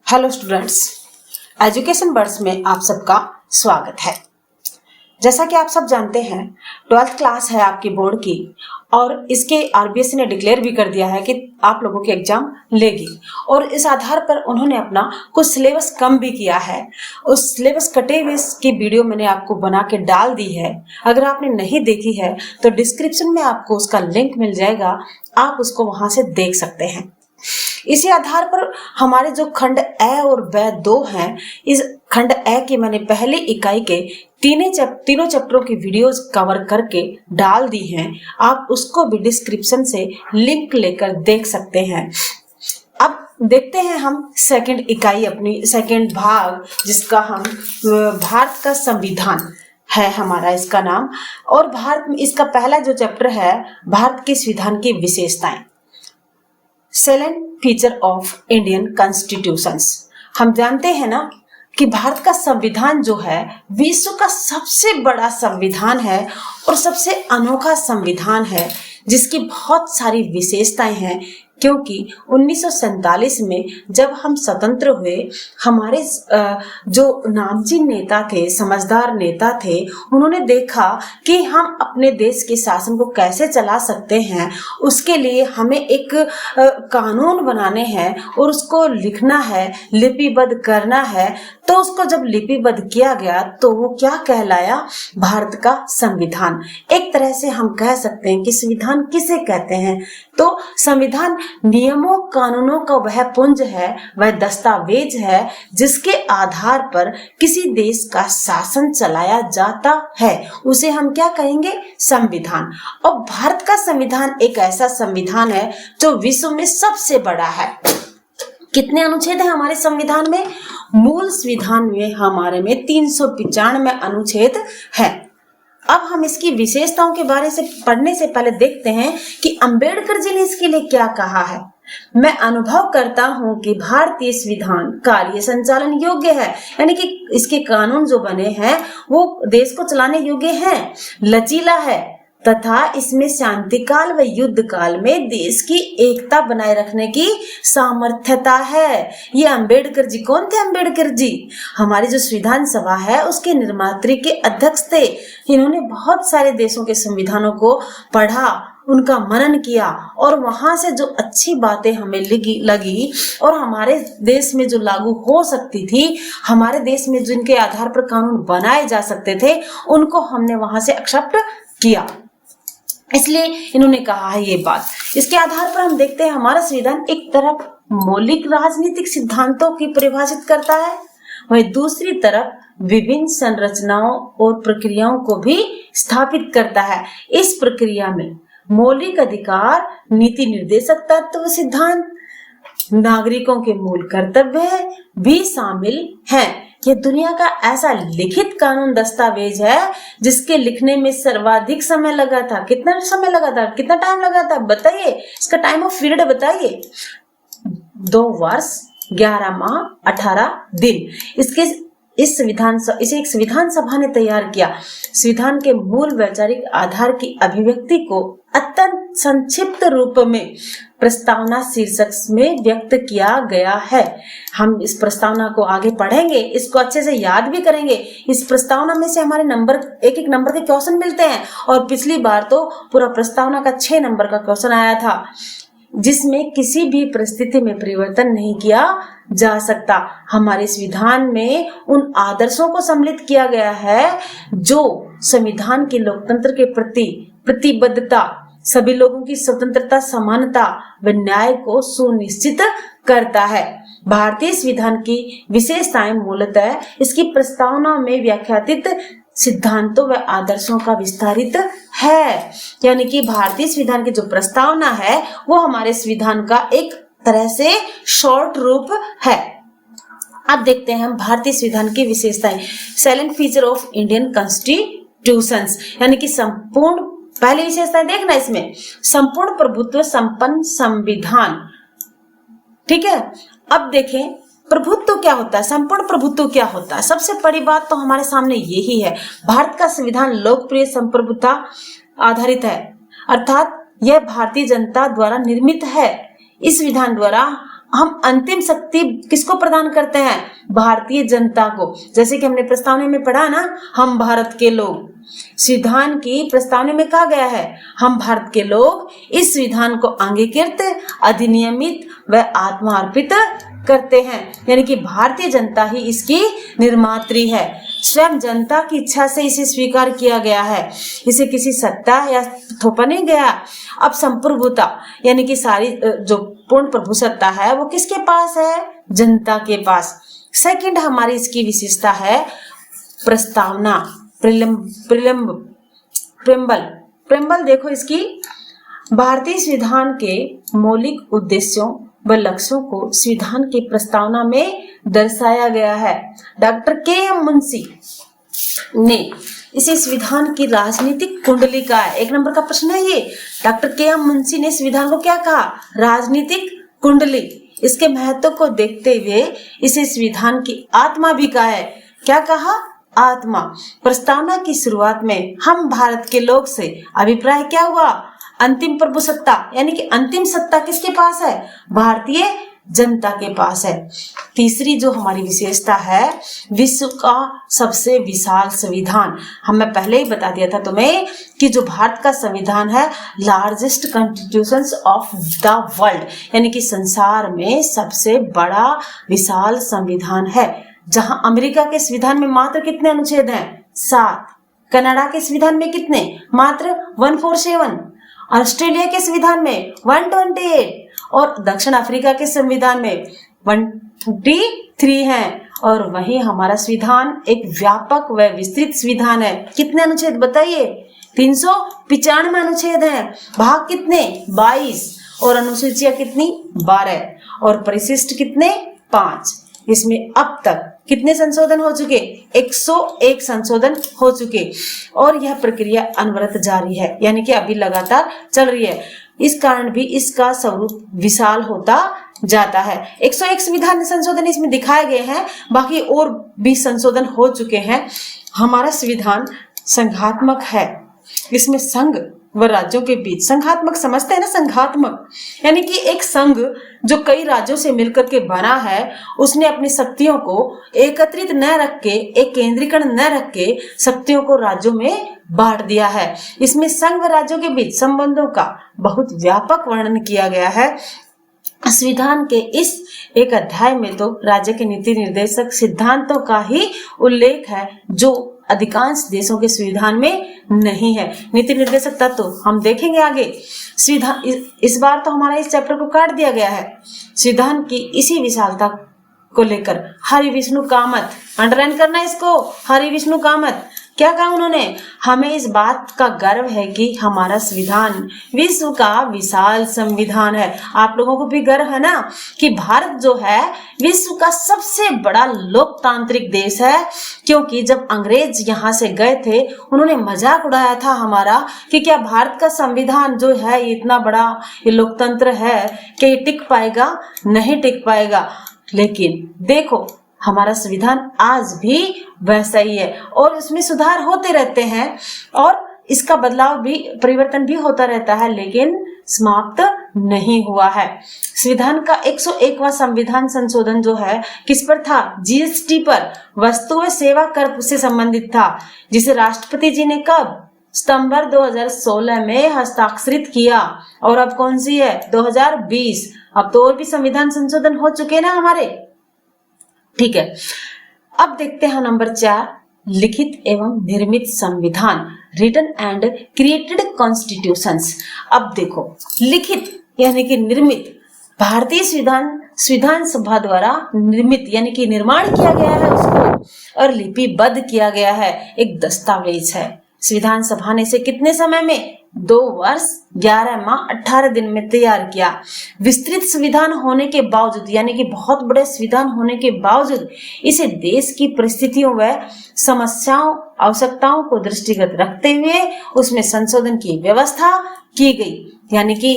Hello students, education birds में आप सबका स्वागत है। जैसा कि आप सब जानते हैं, 12th क्लास है आपकी बोर्ड की और इसके आरबीएससी ने डिक्लेयर भी कर दिया है कि आप लोगों के एग्जाम लेगी और इस आधार पर उन्होंने अपना कुछ सिलेबस कम भी किया है। उस सिलेबस कटे हुए की वीडियो मैंने आपको बना के डाल दी है। अगर आपने नहीं देखी है तो डिस्क्रिप्शन में आपको उसका लिंक मिल जाएगा, आप उसको वहां से देख सकते हैं। इसी आधार पर हमारे जो खंड ए और ब 2 हैं, इस खंड ए की मैंने पहली इकाई के तीनों चैप्टरों की वीडियोस कवर करके डाल दी हैं। आप उसको भी डिस्क्रिप्शन से लिंक लेकर देख सकते हैं। अब देखते हैं हम सेकंड इकाई, अपनी सेकंड भाग, जिसका हम भारत का संविधान है हमारा इसका नाम। और भारत में इसका पहला जो चैप्टर है, भारत के संविधान की विशेषताएं, salient feature of Indian constitutions. हम जानते हैं ना कि भारत का संविधान जो है विश्व का सबसे बड़ा संविधान है और सबसे अनोखा संविधान है, जिसकी बहुत सारी विशेषताएं हैं। क्योंकि 1947 में जब हम स्वतंत्र हुए, हमारे जो नामची नेता थे, समझदार नेता थे, उन्होंने देखा कि हम अपने देश के शासन को कैसे चला सकते हैं। उसके लिए हमें एक कानून बनाने हैं और उसको लिखना है, लिपिबद्ध करना है। तो उसको जब लिपिबद्ध किया गया तो वो क्या कहलाया? भारत का संविधान। एक तरह से हम कह सकते हैं कि संविधान किसे कहते हैं? तो संविधान नियमों कानूनों का वह पुंज है, वह दस्तावेज है जिसके आधार पर किसी देश का शासन चलाया जाता है। उसे हम क्या कहेंगे? संविधान। और भारत का संविधान एक ऐसा संविधान है जो विश्व में सबसे बड़ा है। कितने अनुच्छेद हैं हमारे संविधान में? मूल संविधान में हमारे में 395 अनुच्छेद हैं। अब हम इसकी विशेषताओं के बारे से पढ़ने से पहले देखते हैं कि अंबेडकर जी ने इसके लिए क्या कहा है। मैं अनुभव करता हूं कि भारतीय संविधान कार्य संचालन योग्य है, यानी कि इसके कानून जो बने हैं वो देश को चलाने योग्य हैं, लचीला है तथा इसमें शांति काल व युद्ध काल में देश की एकता बनाए रखने की सामर्थ्यता है। ये अंबेडकर जी कौन थे? अंबेडकर जी हमारी जो संविधान सभा है उसके निर्मात्री के अध्यक्ष थे। इन्होंने बहुत सारे देशों के संविधानों को पढ़ा, उनका मनन किया और वहां से जो अच्छी बातें हमें लगी और हमारे देश में जो लागू हो सकती थी, हमारे देश में जिनके आधार पर कानून बनाए जा सकते थे, उनको हमने वहां से एक्सेप्ट किया। इसलिए इन्होंने कहा है ये बात। इसके आधार पर हम देखते हैं हमारा संविधान एक तरफ मौलिक राजनीतिक सिद्धांतों की परिभाषित करता है, वहीं दूसरी तरफ विभिन्न संरचनाओं और प्रक्रियाओं को भी स्थापित करता है। इस प्रक्रिया में मौलिक अधिकार, नीति निर्देशक तत्व, सिद्धांत, नागरिकों के मूल कर्तव्य भी शामिल हैं। ये दुनिया का ऐसा लिखित कानून दस्तावेज है जिसके लिखने में सर्वाधिक समय लगा था। कितना समय लगा था? कितना टाइम लगा था? बताइए, इसका टाइम ऑफ पीरियड बताइए। 2 वर्ष 11 माह 18 दिन। इसे एक संविधान सभा ने तैयार किया। संविधान के मूल वैचारिक आधार की अभिव्यक्ति को अत्यंत संक्षिप्त रूप में प्रस्तावना शीर्षक में व्यक्त किया गया है। हम इस प्रस्तावना को आगे पढ़ेंगे, इसको अच्छे से याद भी करेंगे। इस प्रस्तावना में से हमारे एक नंबर के क्वेश्चन मिलते हैं और पिछली बार तो पूरा प्रस्तावना का 6 नंबर का क्वेश्चन आया था, जिसमें किसी भी परिस्थिति में परिवर्तन नहीं किया जा सकता। हमारे संविधान में उन आदर्शों को सम्मिलित किया गया है जो संविधान के लोकतंत्र के प्रति प्रतिबद्धता, सभी लोगों की स्वतंत्रता, समानता व न्याय को सुनिश्चित करता है। भारतीय संविधान की विशेषताएं मूलतः इसकी प्रस्तावना में व्याख्यातित सिद्धांतों व आदर्शों का विस्तारित है। यानी कि भारतीय संविधान की जो प्रस्तावना है वो हमारे संविधान का एक तरह से शॉर्ट रूप है। अब देखते हैं हम भारतीय संविधान की विशेषताएं। Salient feature of Indian constitutions, यानी कि संपूर्ण, पहली विशेषताएं देखना इसमें, संपूर्ण प्रभुत्व संपन्न संविधान। ठीक है, अब देखें प्रभुत्व क्या होता है, संपूर्ण प्रभुत्व क्या होता है। सबसे बड़ी बात तो हमारे सामने यही है, भारत का संविधान लोकप्रिय संप्रभुता आधारित है, अर्थात यह भारतीय जनता द्वारा निर्मित है। इस विधान द्वारा हम अंतिम शक्ति किसको प्रदान करते हैं? भारतीय जनता को। जैसे कि हमने प्रस्तावना में पढ़ा ना, हम भारत के लोग, संविधान की प्रस्तावना में कहा गया है हम भारत के लोग इस संविधान को अंगीकृत, अधिनियमित व आत्मार्पित करते हैं। यानी कि भारतीय जनता ही इसकी निर्मात्री है। स्वयं जनता की इच्छा से इसे स्वीकार किया गया है, इसे किसी सत्ता या थोपा नहीं गया। अब संप्रभुता यानी कि सारी जो पूर्ण प्रभु सत्ता है वो किसके पास है? जनता के पास। सेकंड हमारी इसकी विशेषता है प्रस्तावना, प्रेम्बल। देखो इसकी, भारतीय संविधान के मौलिक उद्देश्यों व लक्ष्यों को संविधान की प्रस्तावना में दर्शाया गया है। Doctor KM. मुंशी ने इसे संविधान की राजनीतिक कुंडली कहा है। एक नंबर का प्रश्न है ये। Doctor KM. मुंशी ने संविधान को क्या कहा? राजनीतिक कुंडली। इसके महत्व को देखते हुए इसे संविधान की आत्मा भी कहा है। क्या कहा? आत्मा। प्रस्तावना की शुरुआत में हम भारत के लोग से अभिप्राय क्या हुआ? अंतिम प्रभु सत्ता, यानी कि अंतिम सत्ता किसके पास है? भारतीय जनता के पास है। तीसरी जो हमारी विशेषता है, विश्व का सबसे विशाल संविधान। मैं पहले ही बता दिया था तुम्हें कि जो भारत का संविधान है, largest constitution of the world, यानी कि संसार में सबसे बड़ा विशाल संविधान है। जहां अमेरिका के संविधान में मात्र कितने अनुच्छेद हैं? 7। कनाडा के संविधान में कितने? मात्र 147। ऑस्ट्रेलिया के संविधान में 128 और दक्षिण अफ्रीका के संविधान में 123 हैं। और वहीं हमारा संविधान एक व्यापक व विस्तृत संविधान है। कितने अनुच्छेद बताइए? 395 अनुच्छेद हैं। भाग कितने? 22 और अनुसूचियां कितनी? 12 और परिशिष्ट कितने? 5। इसमें अब तक कितने संशोधन हो चुके? 101 संशोधन हो चुके और यह प्रक्रिया अनवरत जारी है, यानी कि अभी लगातार चल रही है। इस कारण भी इसका स्वरूप विशाल होता जाता है। 101 संविधान संशोधन इसमें दिखाए गए हैं, बाकी और भी संशोधन हो चुके हैं। हमारा संविधान संघात्मक है। इसमें संघ व राज्यों के बीच, संघात्मक समझते हैं ना, संघात्मक यानी कि एक संघ जो कई राज्यों से मिलकर के बना है, उसने अपनी शक्तियों को एकत्रित न रख के, एक केंद्रीकरण न रख के शक्तियों को राज्यों में बांट दिया है। इसमें संघ व राज्यों के बीच संबंधों का बहुत व्यापक वर्णन किया गया है। संविधान के इस एक अध्याय में तो राज्य के नीति निर्देशक सिद्धांतों का ही उल्लेख है, जो अधिकांश देशों के संविधान में नहीं है। नीति निर्देशक तत्व हम देखेंगे आगे। संविधान इस बार तो हमारा इस चैप्टर को काट दिया गया है। संविधान की इसी विशालता को लेकर हरि विष्णु कामत, अंडरलाइन करना इसको, हरि विष्णु कामत क्या कहा उन्होंने? हमें इस बात का गर्व है कि हमारा संविधान विश्व का विशाल संविधान है। आप लोगों को भी गर्व है ना कि भारत जो है विश्व का सबसे बड़ा लोकतांत्रिक देश है, क्योंकि जब अंग्रेज यहाँ से गए थे उन्होंने मजाक उड़ाया था हमारा कि क्या भारत का संविधान जो है इतना बड़ा ये लोकतंत्र है कि ये टिक पाएगा? नहीं टिक पाएगा। लेकिन देखो हमारा संविधान आज भी वैसा ही है और उसमें सुधार होते रहते हैं और इसका बदलाव भी, परिवर्तन भी होता रहता है, लेकिन समाप्त नहीं हुआ है। संविधान का 101वां संविधान संशोधन जो है किस पर था? जीएसटी पर, वस्तु व सेवा कर से संबंधित था, जिसे राष्ट्रपति जी ने कब? सितंबर 2016 में हस्ताक्षरित किया। और अब कौन सी है? 2020। अब तो और भी संविधान संशोधन हो चुके ना हमारे, ठीक है। अब देखते हैं नंबर 4, लिखित एवं निर्मित संविधान, रिटन एंड क्रिएटेड कॉन्स्टिट्यूशंस। अब देखो लिखित यानी कि निर्मित, भारतीय संविधान सभा द्वारा निर्मित यानी कि निर्माण किया गया है उसको, और लिपिबद्ध किया गया है, एक दस्तावेज है। संविधान सभा ने इसे कितने समय में? 2 वर्ष 11 माह 18 दिन में तैयार किया। विस्तृत संविधान होने के बावजूद, यानी कि बहुत बड़े संविधान होने के बावजूद, इसे देश की परिस्थितियों व समस्याओं, आवश्यकताओं को दृष्टिगत रखते हुए उसमें संशोधन की व्यवस्था की गई। यानी कि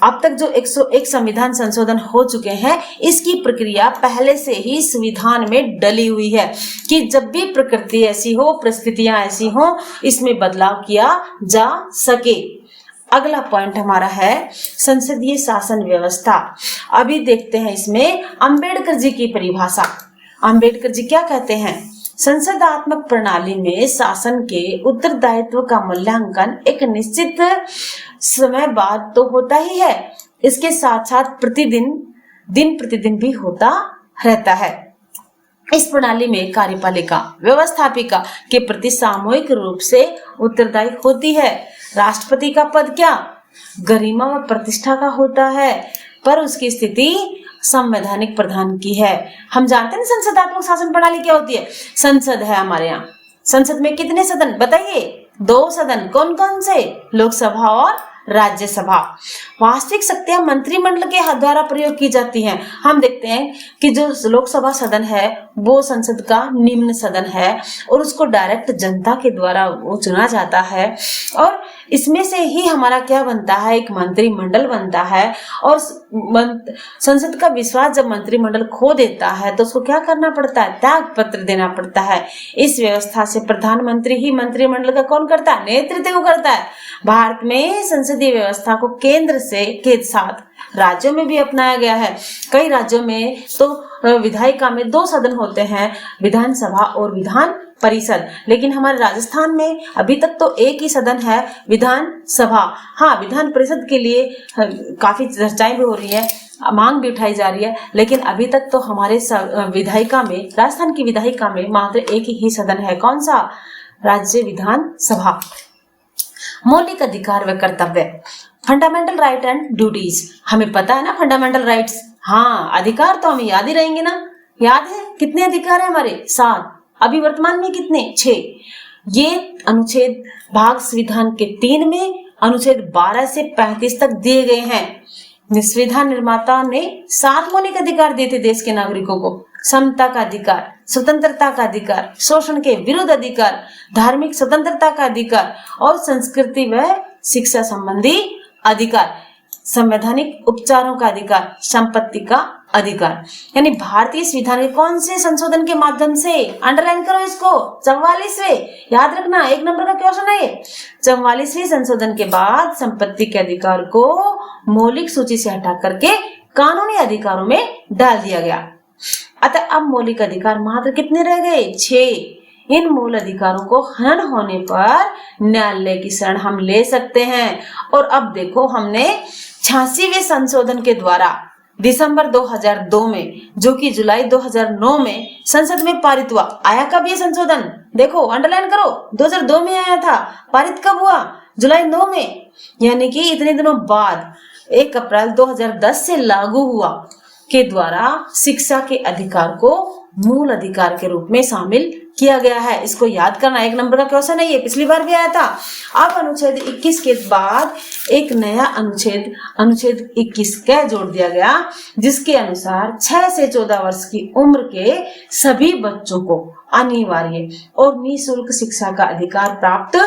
अब तक जो 101 संविधान संशोधन हो चुके हैं, इसकी प्रक्रिया पहले से ही संविधान में डली हुई है कि जब भी प्रकृति ऐसी हो, परिस्थितियां ऐसी हो, इसमें बदलाव किया जा सके। अगला पॉइंट हमारा है संसदीय शासन व्यवस्था। अभी देखते हैं इसमें अंबेडकर जी की परिभाषा। अंबेडकर जी क्या कहते हैं? संसदात्मक प्रणाली में शासन के उत्तरदायित्व का मूल्यांकन एक निश्चित समय बाद तो होता ही है, इसके साथ साथ दिन प्रतिदिन भी होता रहता है। इस प्रणाली में कार्यपालिका व्यवस्थापिका के प्रति सामूहिक रूप से उत्तरदायी होती है। राष्ट्रपति का पद क्या गरिमा व प्रतिष्ठा का होता है, पर उसकी स्थिति संवैधानिक प्रधान की है। हम जानते हैं संसदात्मक शासन प्रणाली क्या होती है। संसद है हमारे यहाँ, संसद में कितने सदन बताइए? 2 सदन। कौन कौन से? लोकसभा और राज्यसभा। वास्तविक शक्तियां मंत्रिमंडल के द्वारा प्रयोग की जाती हैं। हम देखते हैं कि जो लोकसभा सदन है वो संसद का निम्न सदन है और उसको डायरेक्ट जनता के द्वारा वो चुना जाता है और इसमें से ही हमारा क्या बनता है? एक मंत्रिमंडल बनता है। और संसद का विश्वास जब मंत्रिमंडल खो देता है तो उसको क्या करना पड़ता है? त्याग पत्र देना पड़ता है। इस व्यवस्था से प्रधानमंत्री ही मंत्रिमंडल का कौन करता है? नेतृत्व करता है। भारत में संसदीय व्यवस्था को केंद्र से के साथ राज्यों में भी अपनाया गया है। कई राज्यों में तो विधायिका में 2 सदन होते हैं, विधानसभा और विधान परिषद। लेकिन हमारे राजस्थान में अभी तक तो एक ही सदन है, विधानसभा। हाँ, विधान परिषद के लिए काफी चर्चाएं भी हो रही है, मांग भी उठाई जा रही है, लेकिन अभी तक तो हमारे विधायिका में, राजस्थान की विधायिका में मात्र एक ही सदन है। कौन सा? राज्य विधानसभा। मौलिक अधिकार व कर्तव्य, फंडामेंटल राइट एंड ड्यूटीज। हमें पता है ना फंडामेंटल राइट्स। हाँ, अधिकार तो हमें याद ही रहेंगे ना। याद है कितने अधिकार है हमारे? 7। अभी वर्तमान में कितने? 6। ये अनुच्छेद भाग संविधान के 3 में अनुच्छेद 12 से 35 तक दिए गए हैं। संविधान निर्माता ने 7 मौलिक अधिकार दिए थे देश के नागरिकों को। समता का अधिकार, स्वतंत्रता का अधिकार, शोषण के विरुद्ध अधिकार, धार्मिक स्वतंत्रता का अधिकार और संस्कृति व शिक्षा संबंधी अधिकार, संवैधानिक उपचारों का अधिकार, संपत्ति का अधिकार। यानी भारतीय संविधान के कौन से संशोधन के माध्यम से? अंडरलाइन करो इसको, 44वें। याद रखना, 1 नंबर का क्वेश्चन है ये। 44वें संशोधन के बाद संपत्ति के अधिकार को मौलिक सूची से हटा करके कानूनी अधिकारों में डाल दिया गया। अतः अब मौलिक अधिकार मात्र कितने रह गए? 6। इन मूल अधिकारों को हनन होने पर न्यायालय की शरण हम ले सकते हैं। और अब देखो, हमने 86वें संशोधन के द्वारा दिसंबर 2002 में, जो कि जुलाई 2009 में संसद में पारित हुआ। आया कब ये संशोधन? देखो, अंडरलाइन करो, 2002 में आया था। पारित कब हुआ? जुलाई 9 में। यानी कि इतने दिनों बाद 1 अप्रैल 2010 से लागू हुआ के द्वारा शिक्षा के अधिकार को मूल अधिकार के रूप में शामिल किया गया है। इसको याद करना, 1 नंबर का क्वेश्चन है ये, पिछली बार भी आया था। अब अनुच्छेद 21 के बाद एक नया अनुच्छेद 21 का जोड़ दिया गया, जिसके अनुसार 6 से 14 वर्ष की उम्र के सभी बच्चों को अनिवार्य और निःशुल्क शिक्षा का अधिकार प्राप्त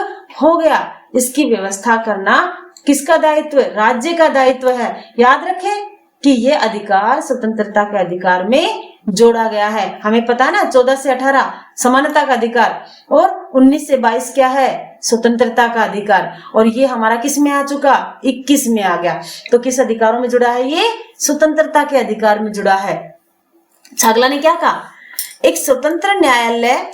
हो गया। इसकी व्यवस्था करना किसका दायित्व? राज्य का दायित्व है। याद रखें कि ये अधिकार स्वतंत्रता के अधिकार में जोड़ा गया है। हमें पता है ना, 14 से 18 समानता का अधिकार और 19 से 22 क्या है? स्वतंत्रता का अधिकार। और ये हमारा किस में आ चुका? 21 में आ गया। तो किस अधिकारों में जुड़ा है? ये स्वतंत्रता के अधिकार में जुड़ा है। अगला ने क्या कहा? एक स्वतंत्र न्यायालय,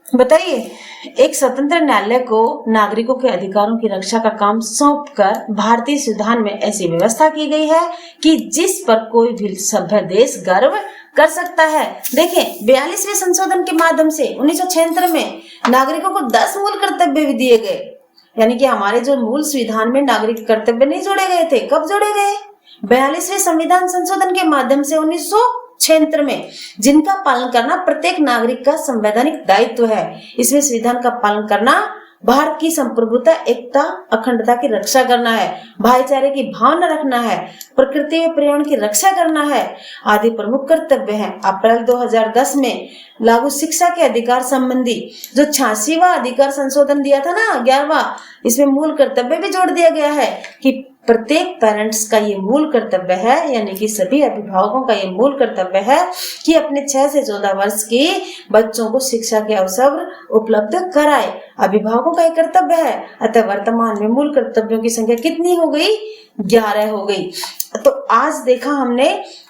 बताइए, एक स्वतंत्र न्यायालय को नागरिकों के अधिकारों की रक्षा का काम सौंपकर भारतीय संविधान में ऐसी व्यवस्था की गई है कि जिस पर कोई भी सभ्य देश गर्व कर सकता है। देखें, 42वें संशोधन के माध्यम से 1976 में नागरिकों को 10 मूल कर्तव्य भी दिए गए। यानी कि हमारे जो मूल संविधान में नागरिक कर्तव्य नहीं जोड़े गए थे, कब जोड़े गए? 42वें संविधान संशोधन के माध्यम से 1976 में, जिनका पालन करना प्रत्येक नागरिक का संवैधानिक दायित्व है। इसमें संविधान का पालन करना भारत की संप्रभुता, एकता, अखंडता की रक्षा करना है, भाईचारे की भावना रखना है, प्रकृति व पर्यावरण की रक्षा करना है आदि प्रमुख कर्तव्य हैं। अप्रैल 2010 में लागू शिक्षा के अधिकार संबंधी जो 86वां अधिकार संशोधन दिया था ना, 11वां, इसमें मूल कर्तव्य भी जोड़ दिया गया है कि प्रत्येक पेरेंट्स का ये मूल कर्तव्य है, यानी कि सभी अभिभावकों का ये मूल कर्तव्य है कि अपने 6 से 14 वर्ष के बच्चों को शिक्षा के अवसर उपलब्ध कराए। अभिभावकों का ये कर्तव्य है। अतः वर्तमान में मूल कर्तव्यों की संख्या कितनी हो गई? 11 हो गई। तो आज देखा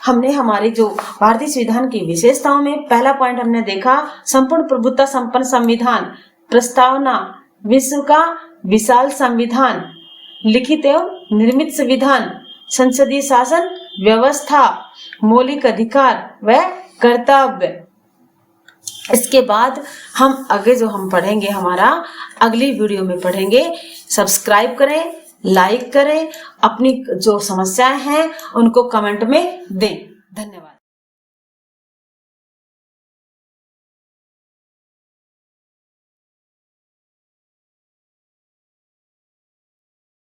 हमने हमारी जो भारतीय संविधान की विशेषताओं में पहला पॉइंट हमने देखा, संपूर्ण प्रभुत्व संपन्न संविधान, प्रस्तावना, विश्व का विशाल संविधान, लिखित एवं निर्मित संविधान, संसदीय शासन व्यवस्था, मौलिक अधिकार व कर्तव्य। इसके बाद हम आगे जो हम पढ़ेंगे, हमारा अगली वीडियो में पढ़ेंगे। सब्सक्राइब करें, लाइक करें, अपनी जो समस्याएं हैं उनको कमेंट में दें। धन्यवाद।